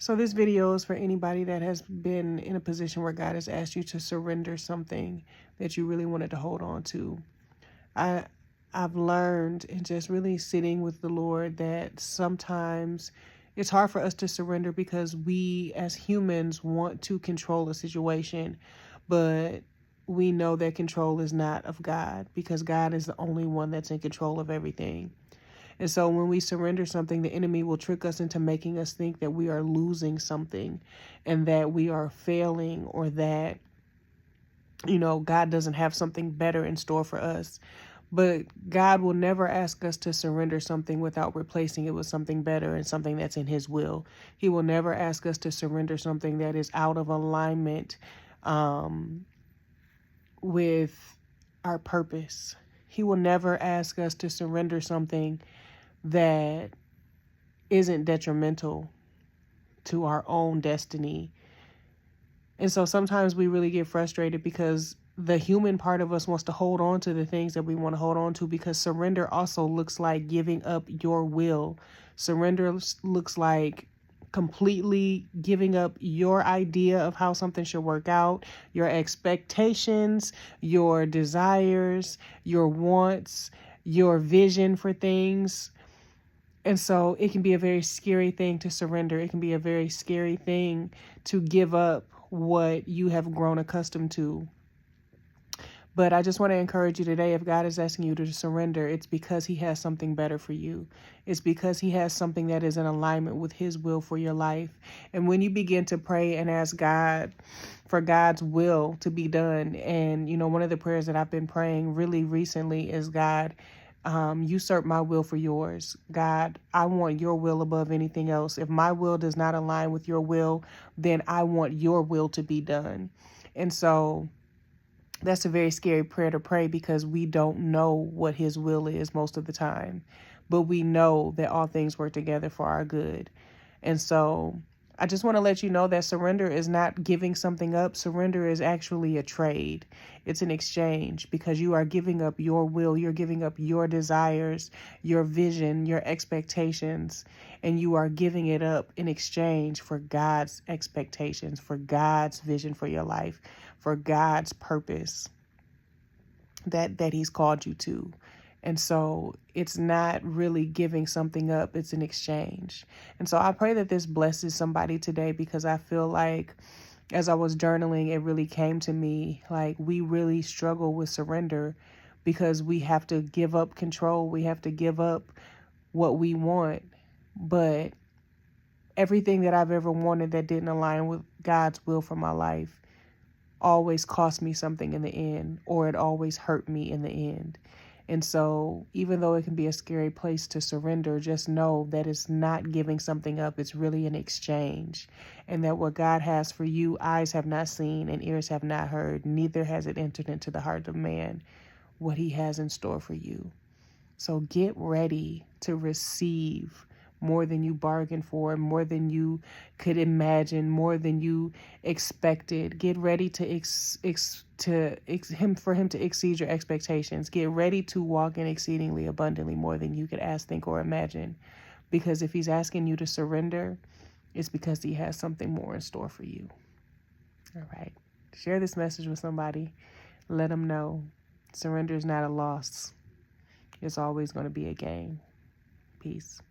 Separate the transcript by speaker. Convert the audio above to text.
Speaker 1: So this video is for anybody that has been in a position where God has asked you to surrender something that you really wanted to hold on to. I've learned in just really sitting with the Lord that sometimes it's hard for us to surrender because we as humans want to control a situation, but we know that control is not of God because God is the only one that's in control of everything. And so when we surrender something, the enemy will trick us into making us think that we are losing something and that we are failing, or that, God doesn't have something better in store for us. But God will never ask us to surrender something without replacing it with something better and something that's in his will. He will never ask us to surrender something that is out of alignment with our purpose. He will never ask us to surrender something that isn't detrimental to our own destiny. And so sometimes we really get frustrated because the human part of us wants to hold on to the things that we want to hold on to, because surrender also looks like giving up your will. Surrender looks like completely giving up your idea of how something should work out, your expectations, your desires, your wants, your vision for things. And so it can be a very scary thing to surrender. It can be a very scary thing to give up what you have grown accustomed to. But I just want to encourage you today, if God is asking you to surrender, it's because he has something better for you. It's because he has something that is in alignment with his will for your life. And when you begin to pray and ask God for God's will to be done, and, one of the prayers that I've been praying really recently is, God, usurp my will for yours. God, I want your will above anything else. If my will does not align with your will, then I want your will to be done. And so that's a very scary prayer to pray because we don't know what his will is most of the time, but we know that all things work together for our good. And so I just want to let you know that surrender is not giving something up. Surrender is actually a trade. It's an exchange, because you are giving up your will. You're giving up your desires, your vision, your expectations, and you are giving it up in exchange for God's expectations, for God's vision for your life, for God's purpose that he's called you to. And so it's not really giving something up. It's an exchange. And so I pray that this blesses somebody today, because I feel like as I was journaling, it really came to me like we really struggle with surrender because we have to give up control. We have to give up what we want. But everything that I've ever wanted that didn't align with God's will for my life always cost me something in the end, or it always hurt me in the end. And so even though it can be a scary place to surrender, just know that it's not giving something up. It's really an exchange. And that what God has for you, eyes have not seen and ears have not heard, neither has it entered into the heart of man what he has in store for you. So get ready to receive more than you bargained for, more than you could imagine, more than you expected. Get ready for him to exceed your expectations. Get ready to walk in exceedingly abundantly more than you could ask, think, or imagine. Because if he's asking you to surrender, it's because he has something more in store for you. All right. Share this message with somebody. Let them know surrender is not a loss. It's always going to be a gain. Peace.